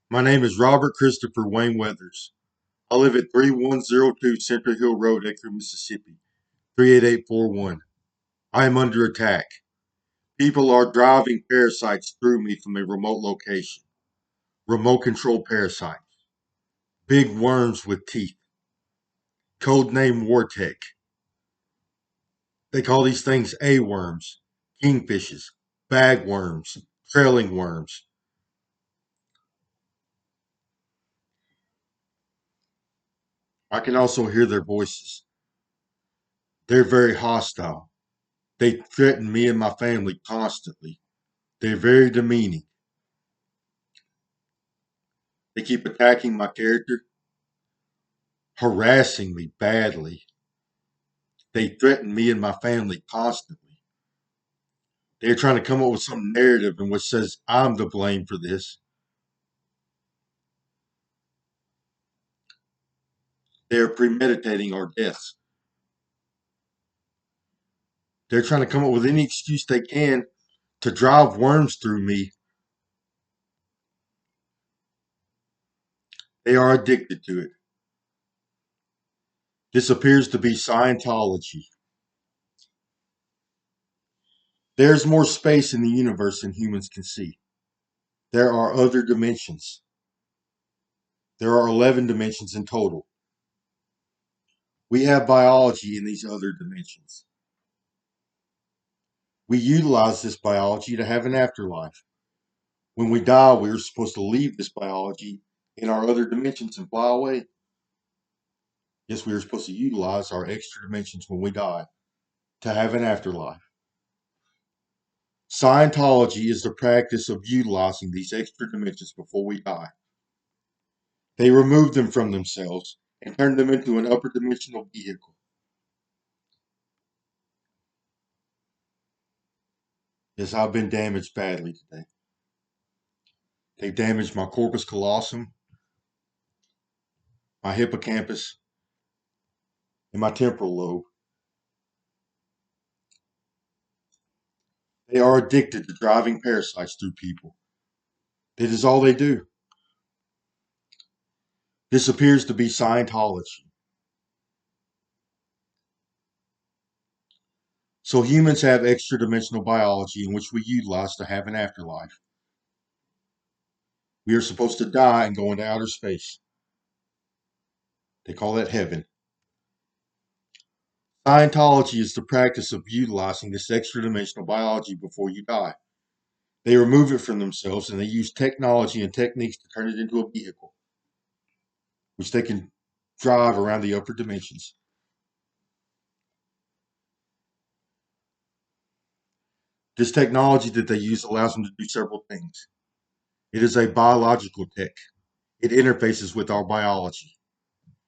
My name is Robert Christopher Wayne Weathers. I live at 3102 Central Hill Road, Ector, Mississippi, 38841. I am under attack. People are driving parasites through me from a remote location. Remote control parasites. Big worms with teeth. Codename Wartech. They call these things A-worms, kingfishes, bagworms, trailing worms. I can also hear their voices. They're very hostile. They threaten me and my family constantly. They're very demeaning. They keep attacking my character, harassing me badly. They threaten me and my family constantly. They're trying to come up with some narrative in which says I'm to blame for this. They're premeditating our deaths. They're trying to come up with any excuse they can to drive worms through me. They are addicted to it. This appears to be Scientology. There's more space in the universe than humans can see. There are other dimensions. There are 11 dimensions in total. We have biology in these other dimensions. We utilize this biology to have an afterlife. When we die, we are supposed to leave this biology in our other dimensions and fly away. Yes, we are supposed to utilize our extra dimensions when we die to have an afterlife. Scientology is the practice of utilizing these extra dimensions before we die. They remove them from themselves and turn them into an upper dimensional vehicle. Yes, I've been damaged badly today. They've damaged my corpus callosum, my hippocampus, and my temporal lobe. They are addicted to driving parasites through people. It is all they do. This appears to be Scientology. So humans have extra dimensional biology in which we utilize to have an afterlife. We are supposed to die and go into outer space. They call that heaven. Scientology is the practice of utilizing this extra dimensional biology before you die. They remove it from themselves and they use technology and techniques to turn it into a vehicle, which they can drive around the upper dimensions. This technology that they use allows them to do several things. It is a biological tech. It interfaces with our biology.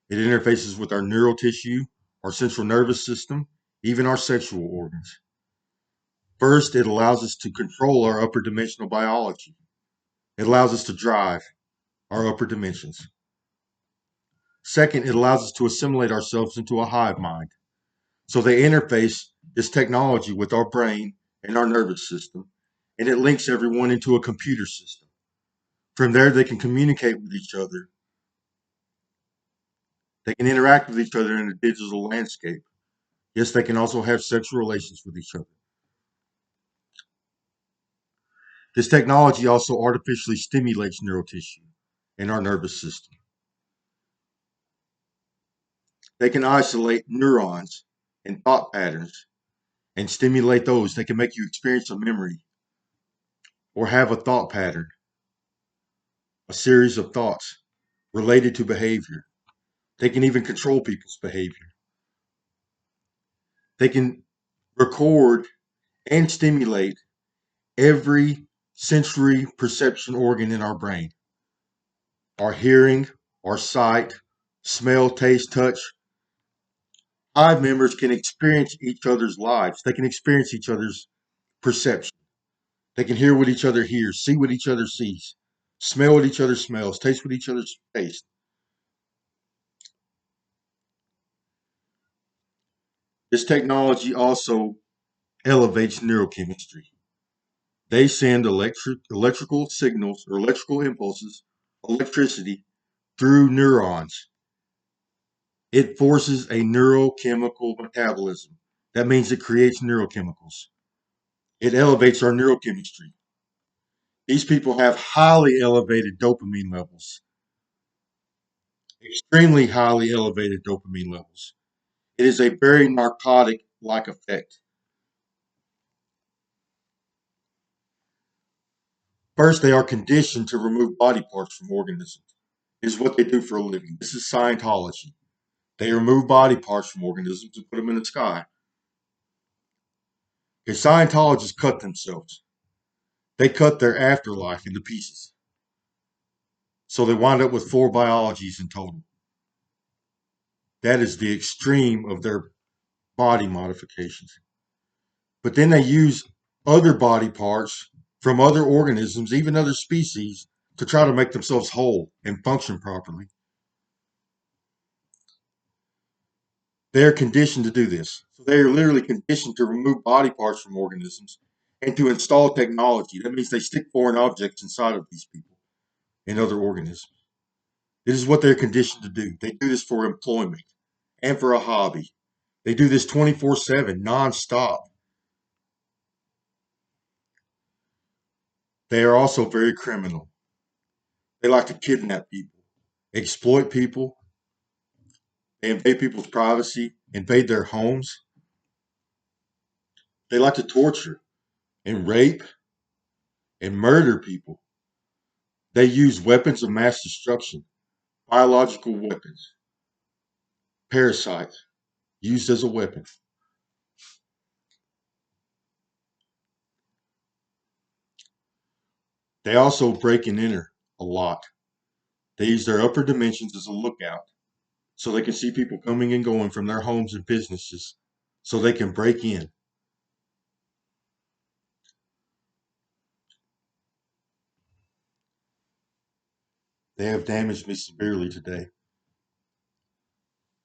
It interfaces with our neural tissue, our central nervous system, even our sexual organs. First, it allows us to control our upper dimensional biology. It allows us to drive our upper dimensions. Second, it allows us to assimilate ourselves into a hive mind. So they interface this technology with our brain and our nervous system, and it links everyone into a computer system. From there, they can communicate with each other. They can interact with each other in a digital landscape. Yes, they can also have sexual relations with each other. This technology also artificially stimulates neural tissue in our nervous system. They can isolate neurons and thought patterns and stimulate those. They can make you experience a memory or have a thought pattern, a series of thoughts related to behavior. They can even control people's behavior. They can record and stimulate every sensory perception organ in our brain: our hearing, our sight, smell, taste, touch. Hive members can experience each other's lives. They can experience each other's perception. They can hear what each other hears, see what each other sees, smell what each other smells, taste what each other tastes. This technology also elevates neurochemistry. They send electrical signals or electrical impulses electricity through neurons. It forces a neurochemical metabolism. That means it creates neurochemicals. It elevates our neurochemistry. These people have highly elevated dopamine levels, extremely highly elevated dopamine levels. It is a very narcotic like effect. First, they are conditioned to remove body parts from organisms. It is what they do for a living. This is Scientology. They remove body parts from organisms and put them in the sky. Because Scientologists cut themselves. They cut their afterlife into pieces. So they wind up with 4 biologies in total. That is the extreme of their body modifications. But then they use other body parts from other organisms, even other species, to try to make themselves whole and function properly. They are conditioned to do this. So they are literally conditioned to remove body parts from organisms and to install technology. That means they stick foreign objects inside of these people and other organisms. This is what they're conditioned to do. They do this for employment and for a hobby. They do this 24/7, nonstop. They are also very criminal. They like to kidnap people, exploit people, they invade people's privacy, invade their homes. They like to torture and rape and murder people. They use weapons of mass destruction, biological weapons, parasites used as a weapon. They also break and enter a lot. They use their upper dimensions as a lookout so they can see people coming and going from their homes and businesses so they can break in. They have damaged me severely today.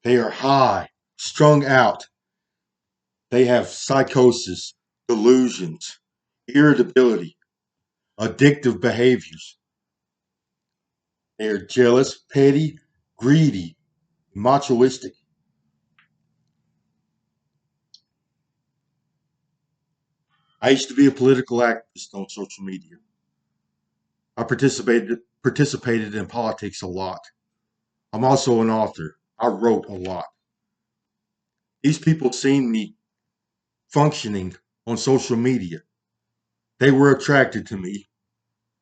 They are high, strung out. They have psychosis, delusions, irritability, addictive behaviors. They are jealous, petty, greedy, machoistic. I used to be a political activist on social media. I participated in politics a lot. I'm also an author. I wrote a lot. These people seen me functioning on social media. They were attracted to me.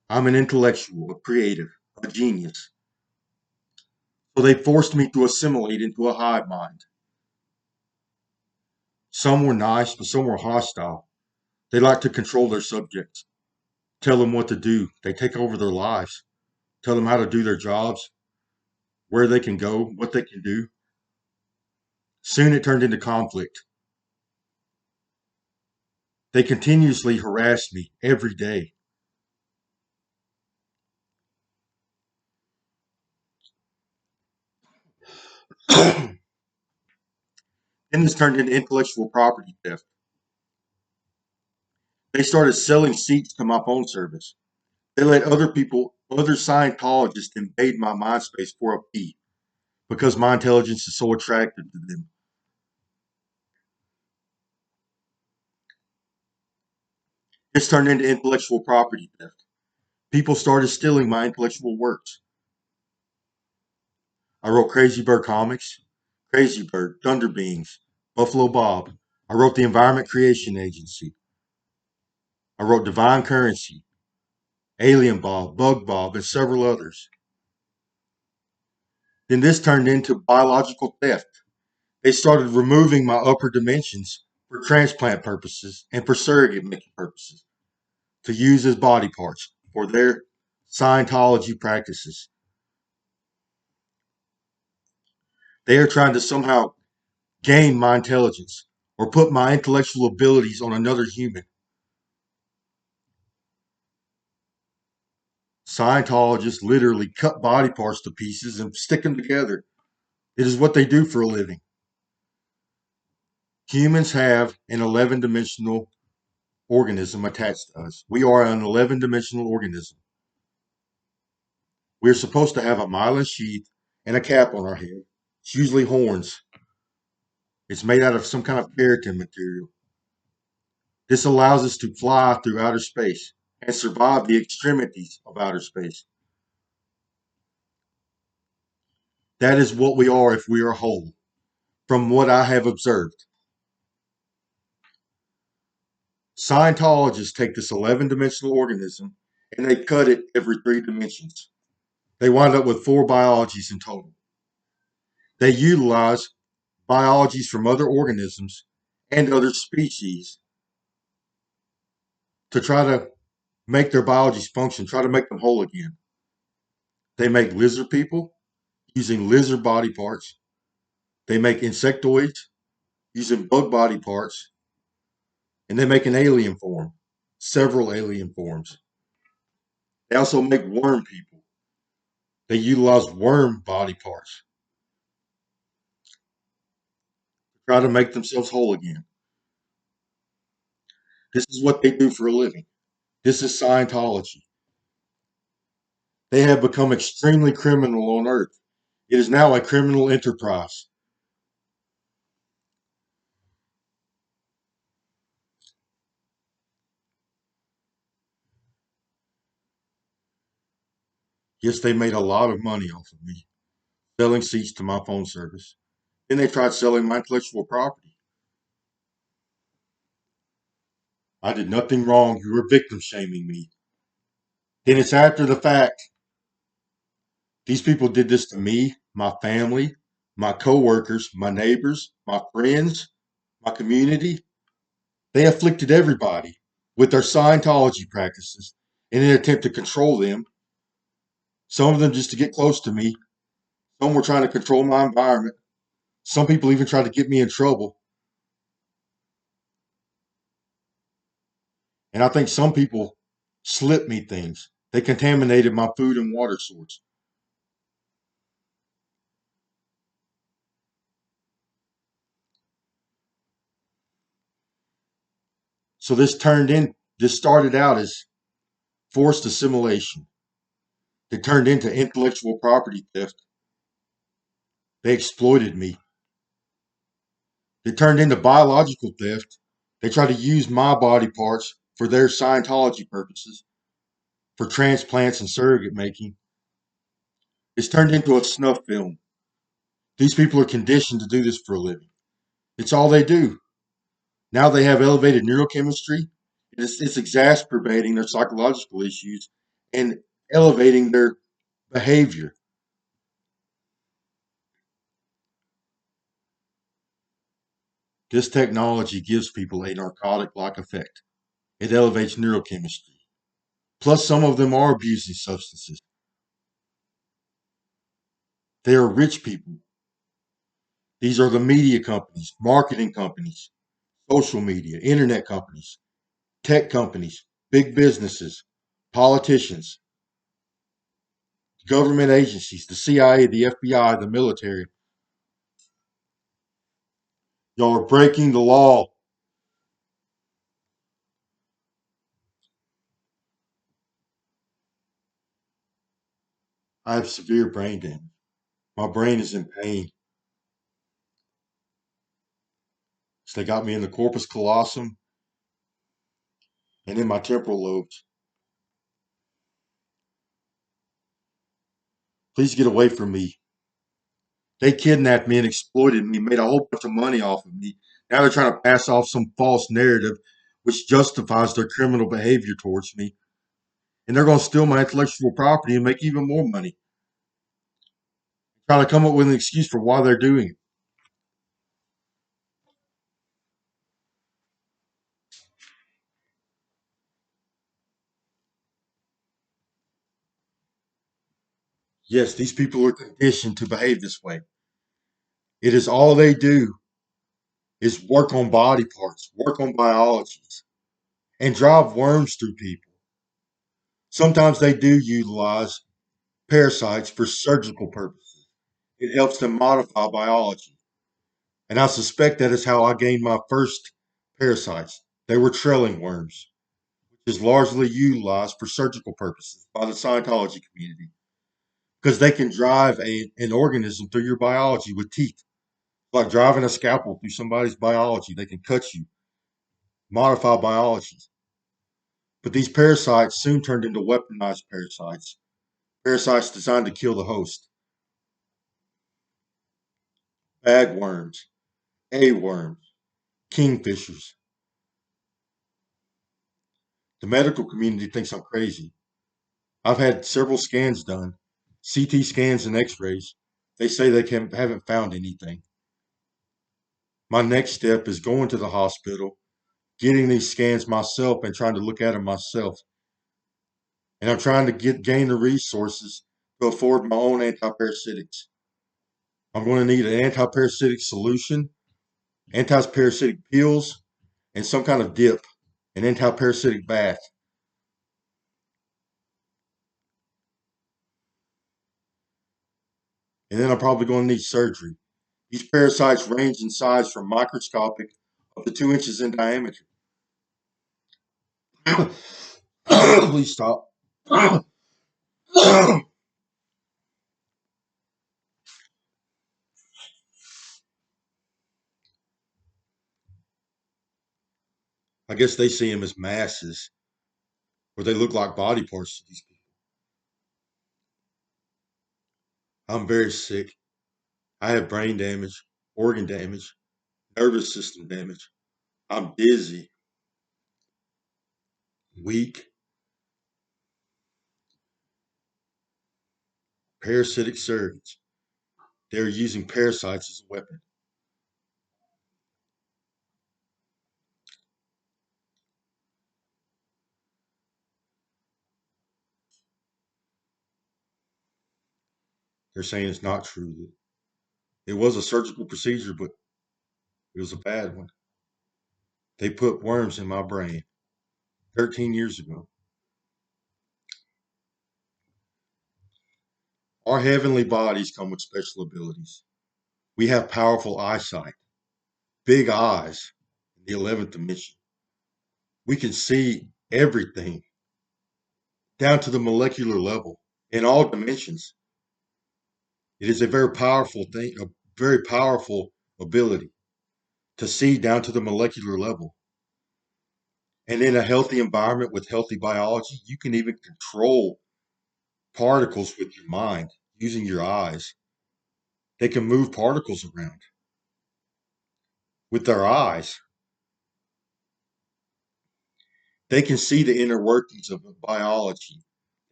I'm an intellectual, a creative, a genius. So they forced me to assimilate into a hive mind. Some were nice, but some were hostile. They like to control their subjects, tell them what to do. They take over their lives, tell them how to do their jobs, where they can go, what they can do. Soon it turned into conflict. They continuously harassed me every day. Then this turned into intellectual property theft. They started selling seats to my phone service. They let other Scientologists invade my mind space for a fee because my intelligence is so attractive to them. This turned into intellectual property theft. People started stealing my intellectual works. I wrote Crazy Bird comics, Crazy Bird, Thunder Beings, Buffalo Bob. I wrote the Environment Creation Agency. I wrote Divine Currency, Alien Bob, Bug Bob, and several others. Then this turned into biological theft. They started removing my upper dimensions for transplant purposes and for surrogate making purposes to use as body parts for their Scientology practices. They are trying to somehow gain my intelligence or put my intellectual abilities on another human. Scientologists literally cut body parts to pieces and stick them together. It is what they do for a living. Humans have an 11 dimensional organism attached to us. We are an 11 dimensional organism. We're supposed to have a myelin sheath and a cap on our head. It's usually horns. It's made out of some kind of keratin material. This allows us to fly through outer space and survive the extremities of outer space. That is what we are if we are whole, from what I have observed. Scientologists take this 11-dimensional organism and they cut it every 3 dimensions. They wind up with 4 biologies in total. They utilize biologies from other organisms and other species to try to make their biologies function, try to make them whole again. They make lizard people using lizard body parts. They make insectoids using bug body parts. And they make an alien form, several alien forms. They also make worm people. They utilize worm body parts to try to make themselves whole again. This is what they do for a living. This is Scientology. They have become extremely criminal on Earth. It is now a criminal enterprise. Yes, they made a lot of money off of me, selling seats to my phone service. Then they tried selling my intellectual property. I did nothing wrong. You were victim shaming me. Then it's after the fact. These people did this to me, my family, my coworkers, my neighbors, my friends, my community. They afflicted everybody with their Scientology practices in an attempt to control them. Some of them just to get close to me. Some were trying to control my environment. Some people even tried to get me in trouble. And I think some people slipped me things. They contaminated my food and water source. So this started out as forced assimilation. It turned into intellectual property theft. They exploited me. It turned into biological theft. They tried to use my body parts for their Scientology purposes, for transplants and surrogate making. It's turned into a snuff film. These people are conditioned to do this for a living. It's all they do. Now they have elevated neurochemistry. It's exacerbating their psychological issues and elevating their behavior. This technology gives people a narcotic like effect. It elevates neurochemistry. Plus, some of them are abusing substances. They are rich people. These are the media companies, marketing companies, social media, internet companies, tech companies, big businesses, politicians, government agencies, the CIA, the FBI, the military. Y'all are breaking the law. I have severe brain damage. My brain is in pain. So they got me in the corpus callosum and in my temporal lobes. Please get away from me. They kidnapped me and exploited me, made a whole bunch of money off of me. Now they're trying to pass off some false narrative which justifies their criminal behavior towards me. And they're going to steal my intellectual property and make even more money. Trying to come up with an excuse for why they're doing it. Yes, these people are conditioned to behave this way. It is all they do is work on body parts, work on biologies, and drive worms through people. Sometimes they do utilize parasites for surgical purposes. It helps them modify biology. And I suspect that is how I gained my first parasites. They were trailing worms, which is largely utilized for surgical purposes by the Scientology community. because they can drive an organism through your biology with teeth, like driving a scalpel through somebody's biology. They can cut you, modify biology. But these parasites soon turned into weaponized parasites, parasites designed to kill the host. Bagworms, A-worms, kingfishers. The medical community thinks I'm crazy. I've had several scans done, CT scans and x-rays. They say they haven't found anything. My next step is going to the hospital, getting these scans myself and trying to look at them myself. And I'm trying to gain the resources to afford my own antiparasitics. I'm going to need an antiparasitic solution, antiparasitic pills, and some kind of dip, an antiparasitic bath. And then I'm probably going to need surgery. These parasites range in size from microscopic up to 2 inches in diameter. Please stop. I guess they see them as masses, or they look like body parts to these people. I'm very sick. I have brain damage, organ damage, nervous system damage. I'm dizzy, weak, parasitic surgeons. They're using parasites as a weapon. They're saying it's not true. It was a surgical procedure, but it was a bad one. They put worms in my brain 13 years ago. Our heavenly bodies come with special abilities. We have powerful eyesight, big eyes in the 11th dimension. We can see everything down to the molecular level in all dimensions. It is a very powerful thing, a very powerful ability to see down to the molecular level. And in a healthy environment with healthy biology, you can even control particles with your mind using your eyes. They can move particles around with their eyes. They can see the inner workings of biology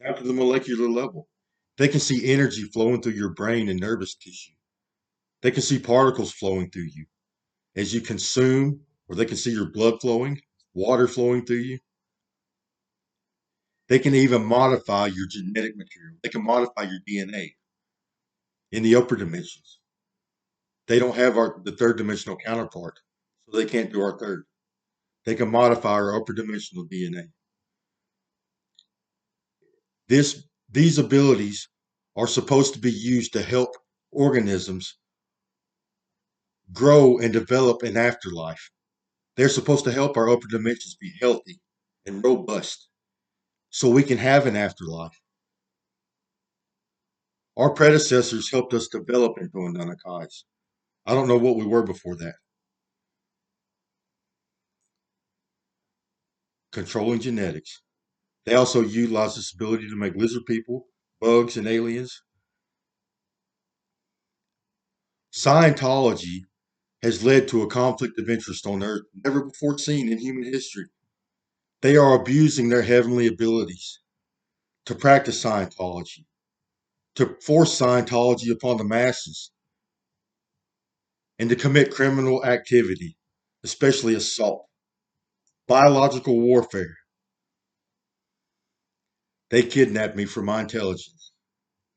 down to the molecular level. They can see energy flowing through your brain and nervous tissue. They can see particles flowing through you as you consume, or they can see your blood flowing, water flowing through you. They can even modify your genetic material. They can modify your DNA in the upper dimensions. They don't have the third dimensional counterpart, so they can't do our third. They can modify our upper dimensional DNA. These abilities are supposed to be used to help organisms grow and develop an afterlife. They're supposed to help our upper dimensions be healthy and robust so we can have an afterlife. Our predecessors helped us develop into Anunnakis. I don't know what we were before that. Controlling genetics. They also utilize this ability to make lizard people, bugs, and aliens. Scientology has led to a conflict of interest on Earth never before seen in human history. They are abusing their heavenly abilities to practice Scientology, to force Scientology upon the masses, and to commit criminal activity, especially assault, biological warfare. They kidnapped me for my intelligence,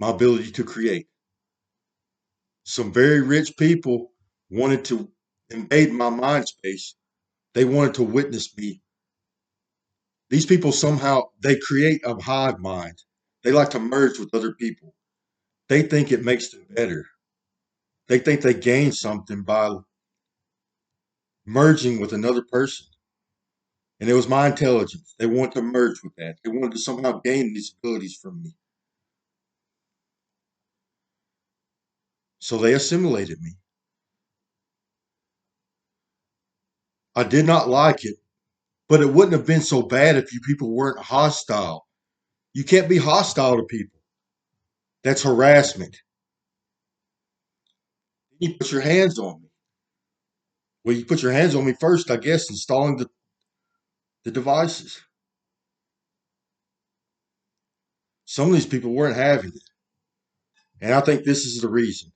my ability to create. Some very rich people wanted to invade my mind space. They wanted to witness me. These people somehow, they create a hive mind. They like to merge with other people. They think it makes them better. They think they gain something by merging with another person. And it was my intelligence. They wanted to merge with that. They wanted to somehow gain these abilities from me. So they assimilated me. I did not like it, but it wouldn't have been so bad if you people weren't hostile. You can't be hostile to people. That's harassment. You put your hands on me. Well, you put your hands on me first, I guess, installing the devices. Some of these people weren't having it. And I think this is the reason.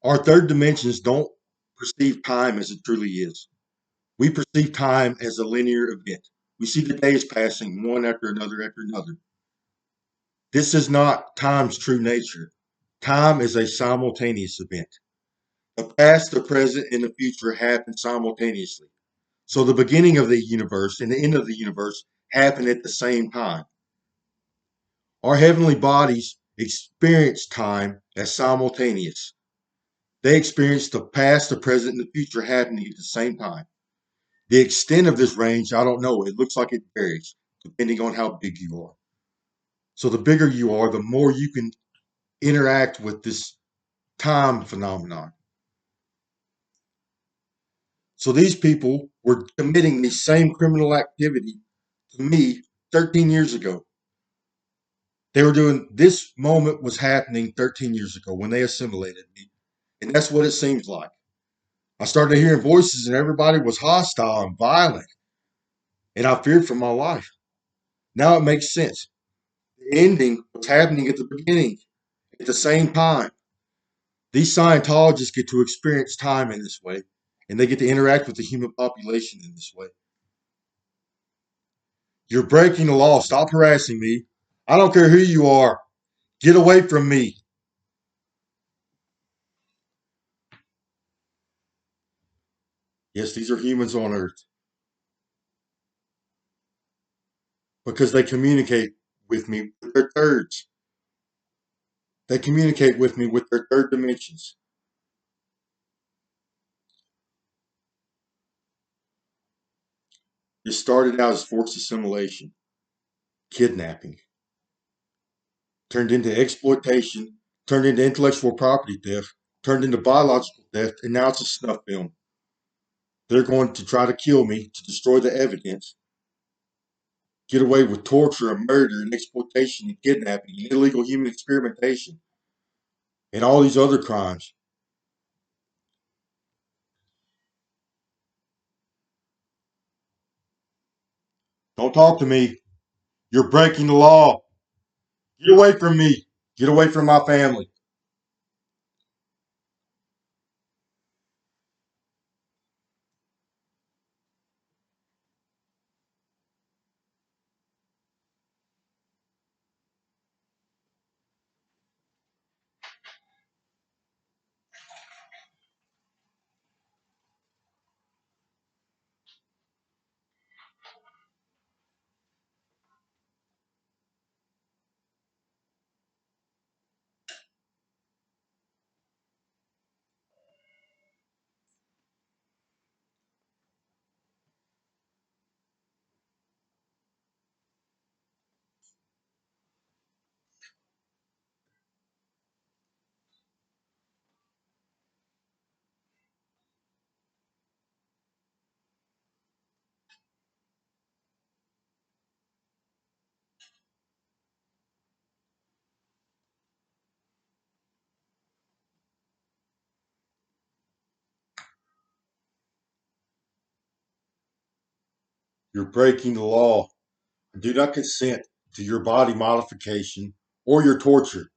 Our third dimensions don't perceive time as it truly is. We perceive time as a linear event. We see the days passing one after another after another. This is not time's true nature. Time is a simultaneous event. The past, the present, and the future happen simultaneously. So the beginning of the universe and the end of the universe happen at the same time. Our heavenly bodies experience time as simultaneous. They experience the past, the present, and the future happening at the same time. The extent of this range, I don't know. It looks like it varies depending on how big you are. So the bigger you are, the more you can interact with this time phenomenon. So these people were committing the same criminal activity to me 13 years ago. They were doing this moment was happening 13 years ago when they assimilated me. And that's what it seems like. I started hearing voices and everybody was hostile and violent. And I feared for my life. Now it makes sense. The ending was happening at the beginning at the same time. These Scientologists get to experience time in this way, and they get to interact with the human population in this way. You're breaking the law. Stop harassing me. I don't care who you are. Get away from me. Yes, these are humans on Earth because they communicate with me with their thirds. They communicate with me with their third dimensions. It started out as forced assimilation, kidnapping, turned into exploitation, turned into intellectual property theft, turned into biological theft, and now it's a snuff film. They're going to try to kill me to destroy the evidence, get away with torture and murder and exploitation and kidnapping and illegal human experimentation and all these other crimes. Don't talk to me. You're breaking the law. Get away from me. Get away from my family. You're breaking the law. Do not consent to your body modification or your torture.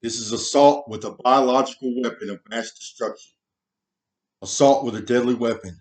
This is assault with a biological weapon of mass destruction. Assault with a deadly weapon.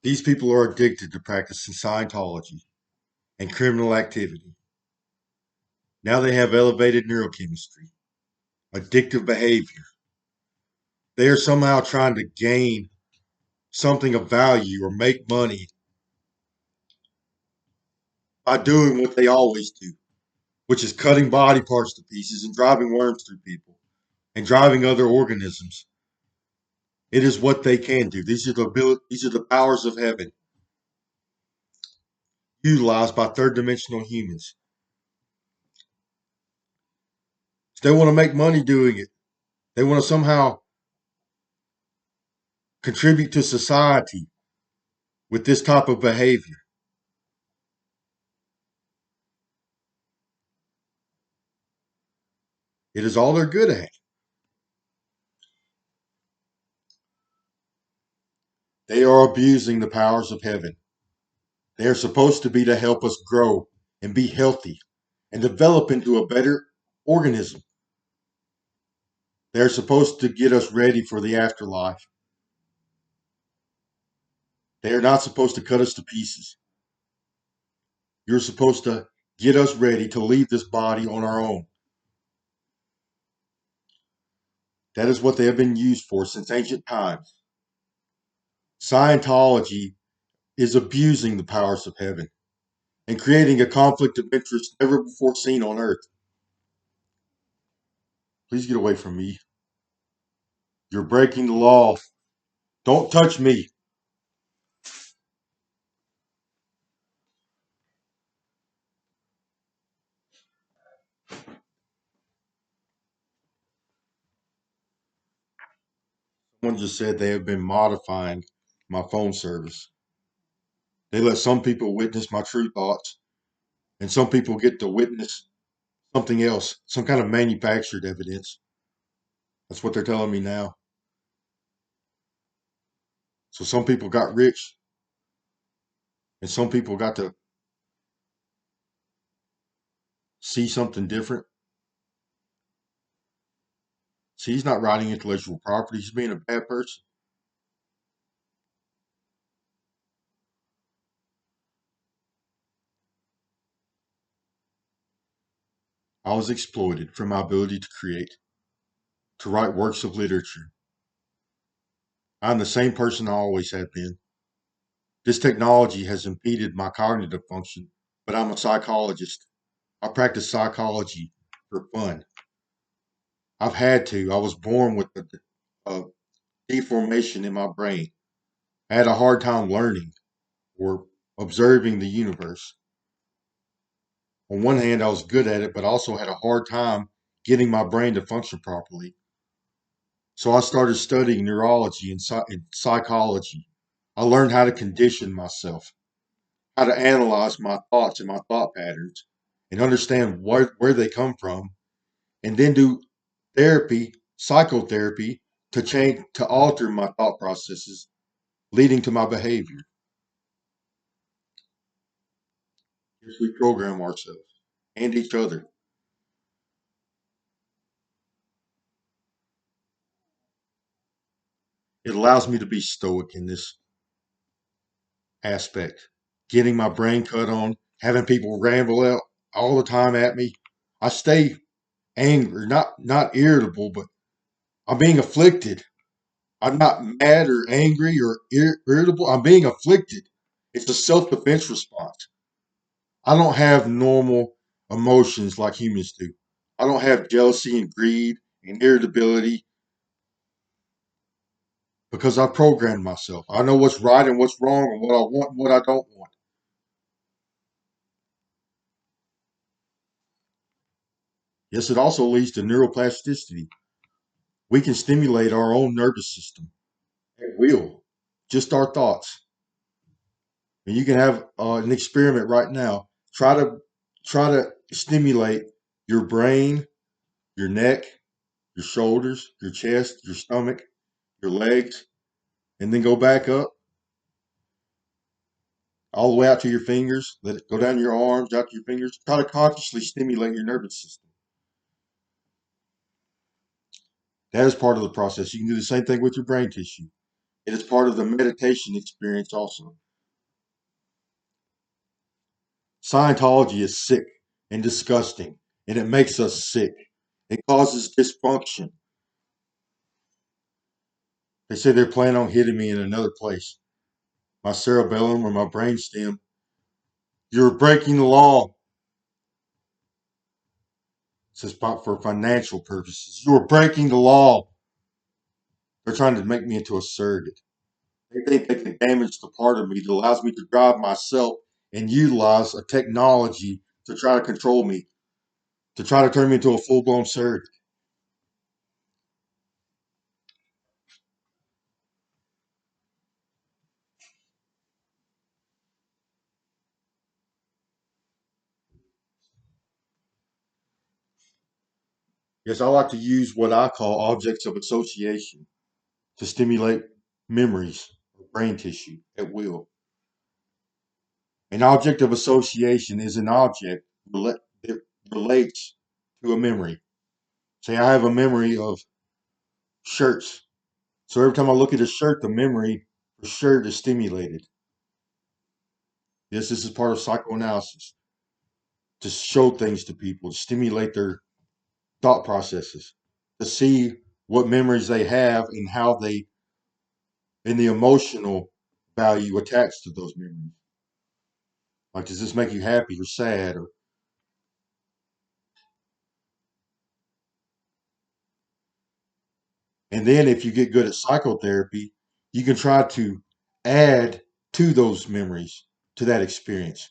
These people are addicted to practicing Scientology and criminal activity. Now they have elevated neurochemistry, addictive behavior. They are somehow trying to gain something of value or make money by doing what they always do, which is cutting body parts to pieces and driving worms through people and driving other organisms. It is what they can do. These are the powers of heaven utilized by third dimensional humans. They want to make money doing it. They want to somehow contribute to society with this type of behavior. It is all they're good at. They are abusing the powers of heaven. They are supposed to be to help us grow and be healthy and develop into a better organism. They're supposed to get us ready for the afterlife. They are not supposed to cut us to pieces. You're supposed to get us ready to leave this body on our own. That is what they have been used for since ancient times. Scientology is abusing the powers of heaven and creating a conflict of interest never before seen on earth. Please get away from me. You're breaking the law. Don't touch me. Someone just said they have been modifying my phone service. They let some people witness my true thoughts, and some people get to witness something else, some kind of manufactured evidence. That's what they're telling me now. So some people got rich, and some people got to see something different. See, he's not writing intellectual property. He's being a bad person. I was exploited for my ability to create, to write works of literature. I'm the same person I always have been. This technology has impeded my cognitive function, but I'm a psychologist. I practice psychology for fun. I've had to. I was born with a deformation in my brain. I had a hard time learning or observing the universe. On one hand, I was good at it, but also had a hard time getting my brain to function properly. So I started studying neurology and psychology. I learned how to condition myself, how to analyze my thoughts and my thought patterns, and understand where they come from, and then do therapy, psychotherapy, to alter my thought processes, leading to my behavior. Yes, we program ourselves and each other. It allows me to be stoic in this aspect. Getting my brain cut on, having people ramble out all the time at me. I stay angry, not irritable, but I'm being afflicted. I'm not mad or angry or irritable. I'm being afflicted. It's a self defense response. I don't have normal emotions like humans do. I don't have jealousy and greed and irritability because I programmed myself. I know what's right and what's wrong and what I want and what I don't want. Yes, it also leads to neuroplasticity. We can stimulate our own nervous system at will, just our thoughts. And you can have an experiment right now. Try to stimulate your brain, your neck, your shoulders, your chest, your stomach, your legs, and then go back up all the way out to your fingers. Let it go down your arms, out to your fingers. Try to consciously stimulate your nervous system. That is part of the process. You can do the same thing with your brain tissue. It is part of the meditation experience also. Scientology is sick and disgusting, and it makes us sick. It causes dysfunction. They say they're planning on hitting me in another place, my cerebellum or my brainstem. You're breaking the law. It says for financial purposes. You are breaking the law. They're trying to make me into a surrogate. They think they can damage the part of me that allows me to drive myself and utilize a technology to try to control me, to try to turn me into a full blown surrogate. Yes, I like to use what I call objects of association to stimulate memories or brain tissue at will. An object of association is an object that relates to a memory. Say I have a memory of shirts. So every time I look at a shirt, the memory for shirt is stimulated. Yes, this is part of psychoanalysis to show things to people, to stimulate their thought processes, to see what memories they have and how they, and the emotional value attached to those memories. Like, does this make you happy or sad? And then if you get good at psychotherapy, you can try to add to those memories, to that experience.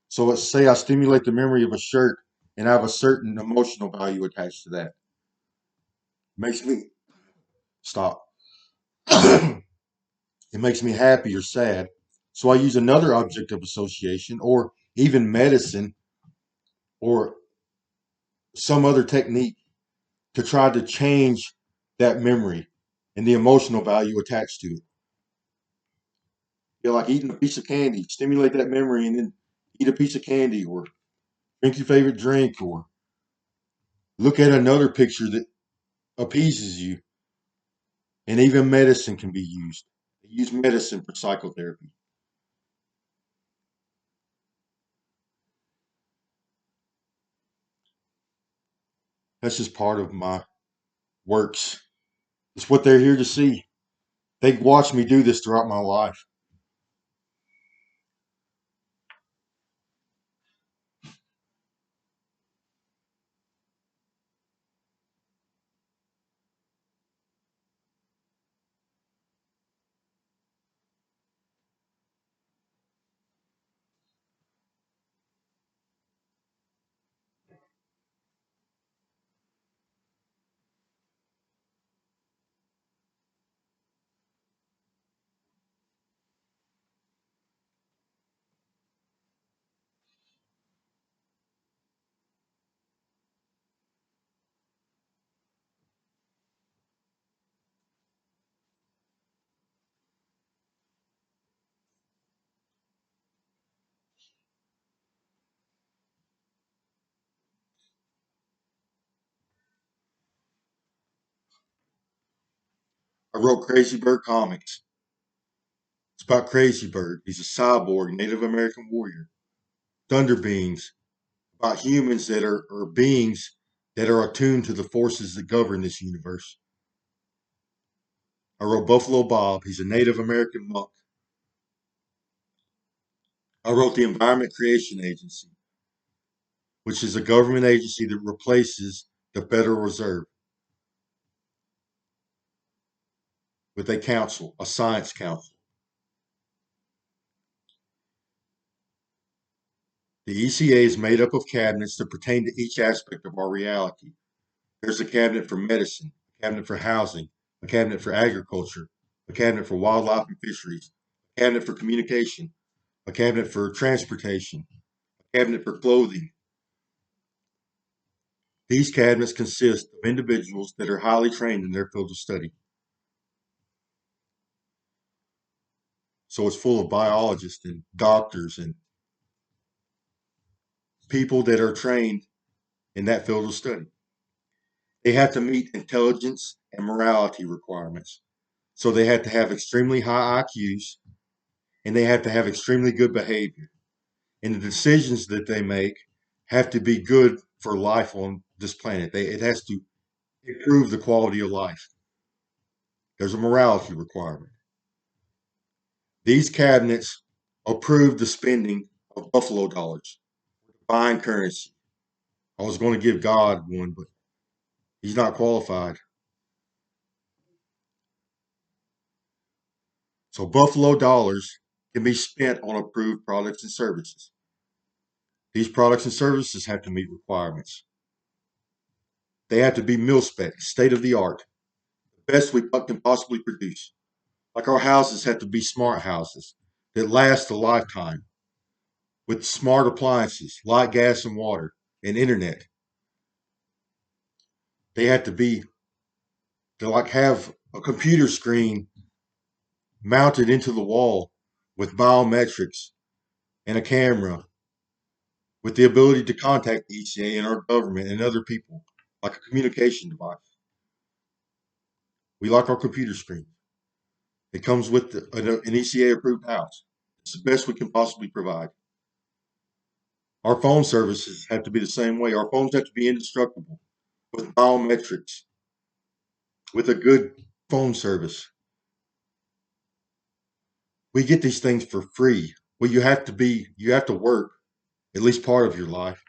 So let's say I stimulate the memory of a shirt and I have a certain emotional value attached to that. Makes me stop. It makes me happy or sad. So I use another object of association or even medicine or some other technique to try to change that memory and the emotional value attached to it. You're like eating a piece of candy, stimulate that memory and then eat a piece of candy or drink your favorite drink or look at another picture that appeases you. And even medicine can be used. They use medicine for psychotherapy. That's just part of my works. It's what they're here to see. They watch me do this throughout my life. I wrote Crazy Bird comics. It's about Crazy Bird. He's a cyborg Native American warrior. Thunder Beings, about humans that are beings that are attuned to the forces that govern this universe. I wrote Buffalo Bob. He's a Native American monk. I wrote the Environment Creation Agency, which is a government agency that replaces the Federal Reserve with a council, a science council. The ECA is made up of cabinets that pertain to each aspect of our reality. There's a cabinet for medicine, a cabinet for housing, a cabinet for agriculture, a cabinet for wildlife and fisheries, a cabinet for communication, a cabinet for transportation, a cabinet for clothing. These cabinets consist of individuals that are highly trained in their field of study. So it's full of biologists and doctors and people that are trained in that field of study. They have to meet intelligence and morality requirements. So they have to have extremely high IQs and they have to have extremely good behavior. And the decisions that they make have to be good for life on this planet. It has to improve the quality of life. There's a morality requirement. These cabinets approve the spending of buffalo dollars, buying currency. I was going to give God one, but he's not qualified. So buffalo dollars can be spent on approved products and services. These products and services have to meet requirements. They have to be mil spec, state of the art, the best we can possibly produce. Like our houses have to be smart houses that last a lifetime with smart appliances, light, gas, and water, and internet. They have to be to like have a computer screen mounted into the wall with biometrics and a camera with the ability to contact the ECA and our government and other people, like a communication device. We like our computer screen. It comes with an ECA approved house. It's the best we can possibly provide. Our phone services have to be the same way. Our phones have to be indestructible with biometrics, with a good phone service. We get these things for free. Well, you have to work at least part of your life.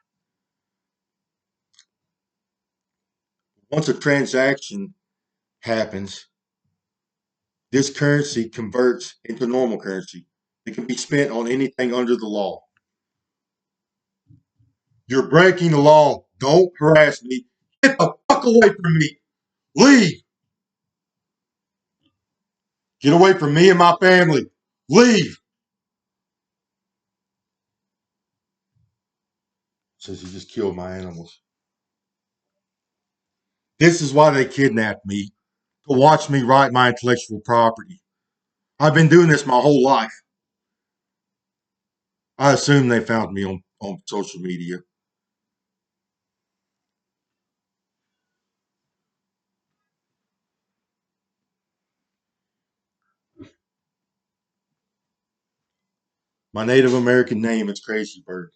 Once a transaction happens, this currency converts into normal currency. It can be spent on anything under the law. You're breaking the law. Don't harass me. Get the fuck away from me. Leave. Get away from me and my family. Leave. Says he just killed my animals. This is why they kidnapped me, to watch me write my intellectual property. I've been doing this my whole life. I assume they found me on social media. My Native American name is Crazy Bird.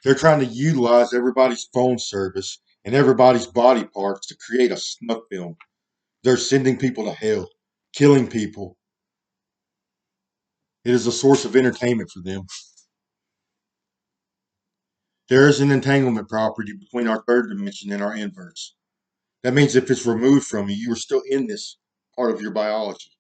They're trying to utilize everybody's phone service and everybody's body parts to create a snuff film. They're sending people to hell, killing people. It is a source of entertainment for them. There is an entanglement property between our third dimension and our inverse. That means if it's removed from you, you are still in this part of your biology,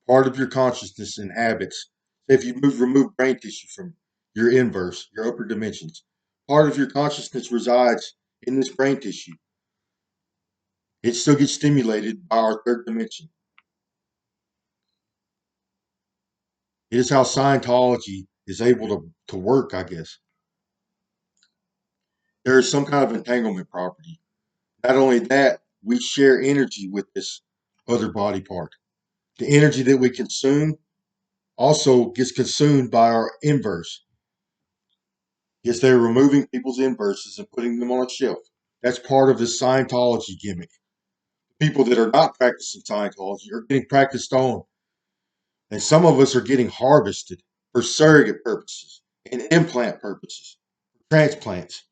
part of your consciousness and habits. If you remove brain tissue from your inverse, your upper dimensions, part of your consciousness resides in this brain tissue. It still gets stimulated by our third dimension. It is how Scientology is able to work, I guess. There is some kind of entanglement property. Not only that, we share energy with this other body part. The energy that we consume also gets consumed by our inverse. Yes, they're removing people's inverses and putting them on a shelf. That's part of the Scientology gimmick. People that are not practicing Scientology are getting practiced on. And some of us are getting harvested for surrogate purposes and implant purposes, transplants.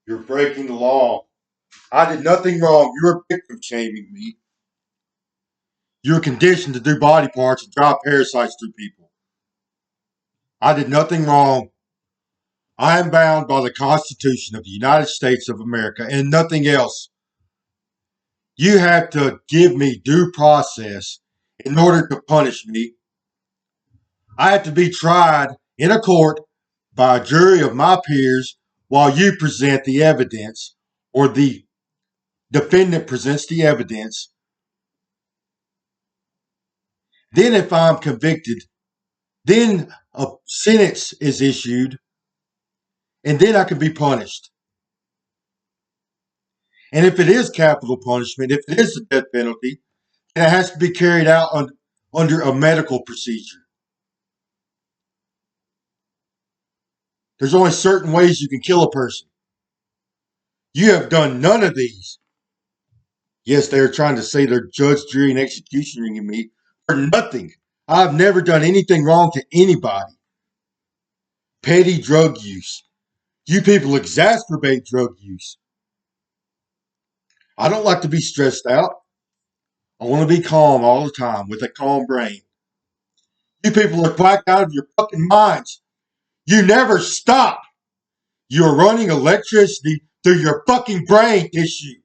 You're breaking the law. I did nothing wrong. You're victim shaming me. You're conditioned to do body parts and drive parasites through people. I did nothing wrong. I am bound by the Constitution of the United States of America and nothing else. You have to give me due process in order to punish me. I have to be tried in a court by a jury of my peers while you present the evidence or the defendant presents the evidence. Then, if I'm convicted, then a sentence is issued, and then I can be punished. And if it is capital punishment, if it is the death penalty, then it has to be carried out under a medical procedure. There's only certain ways you can kill a person. You have done none of these. Yes, they're trying to say they're judge, jury, and executioning me for nothing. I've never done anything wrong to anybody. Petty drug use. You people exacerbate drug use. I don't like to be stressed out. I want to be calm all the time with a calm brain. You people are whacked out of your fucking minds. You never stop. You're running electricity through your fucking brain tissue.